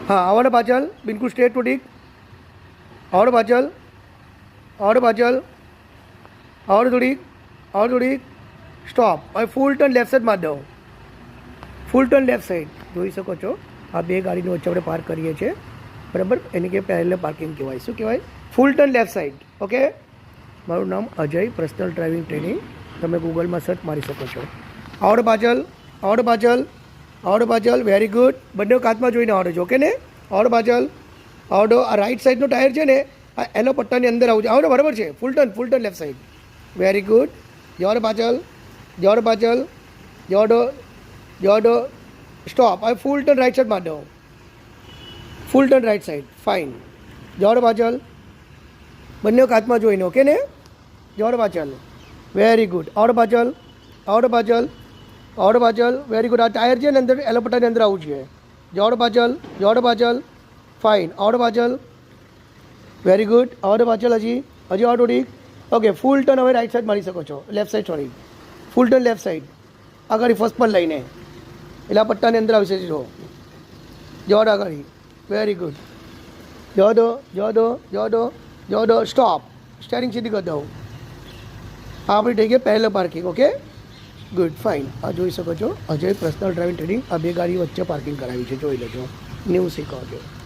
हाँ आवड़े पाचल बिल्कुल straight two tick आवड़े पाचल आवड़े થોડીક સ્ટોપ હવે ફૂલ ટર્ન લેફ્ટ સાઈડ મારી દો ફૂલ ટર્ન લેફ્ટ સાઈડ જોઈ શકો છો આ બે ગાડીની વચ્ચે આપણે પાર્ક કરીએ છીએ બરાબર એને કે પેરેલલ પાર્કિંગ કહેવાય શું કહેવાય ફૂલ ટર્ન લેફ્ટ સાઈડ ઓકે મારું નામ અજય પર્સનલ ડ્રાઇવિંગ ટ્રેનિંગ તમે ગૂગલમાં સર્ચ મારી શકો છો આવડે પાછળ વેરી ગુડ બંને કાચમાં જોઈને આવડે છે ઓકે ને આવડે પાછળ આવડો આ રાઈટ સાઈડનો ટાયર છે ને આ એલો પટ્ટાની અંદર આવું છે આવડે બરાબર છે full turn left side very good જોડે પાછળ જોડો સ્ટોપ હવે ફૂલ ટર્ન રાઈટ સાઈડ માર દો ફૂલ ટર્ન રાઈટ સાઈડ ફાઇન જોડે પાછળ બંને કાચમાં જોઈને ઓકે ને જોડે પાછળ વેરી ગુડ આવડે પાછળ વેરી ગુડ આ ટાયર છે ને અંદર એલોપટાની અંદર આવું છે જોડે પાછળ ફાઇન આવડે પાછળ વેરી ગુડ આવડે પાછળ હજી આવડો ઠીક ઓકે ફૂલ ટર્ન હવે રાઈટ સાઈડ મારી શકો છો લેફ્ટ સાઈડ સોરી ફૂલ ટર્ન લેફ્ટ સાઈડ આગળ ફર્સ્ટ પર લઈને એટલે આ પટ્ટાની અંદર આવશે જો જોડો આગળ વેરી ગુડ જોડો સ્ટોપ સ્ટેરિંગ સીધી કરી દઉં આ આપણી થઈ ગઈ પહેલો પાર્કિંગ ઓકે ગુડ ફાઇન આ જોઈ શકો છો અજય પર્સનલ ડ્રાઇવિંગ ટ્રેનિંગ આ બે ગાડી વચ્ચે પાર્કિંગ કરાવી છે જોઈ લેજો ન્યૂ શીખો છો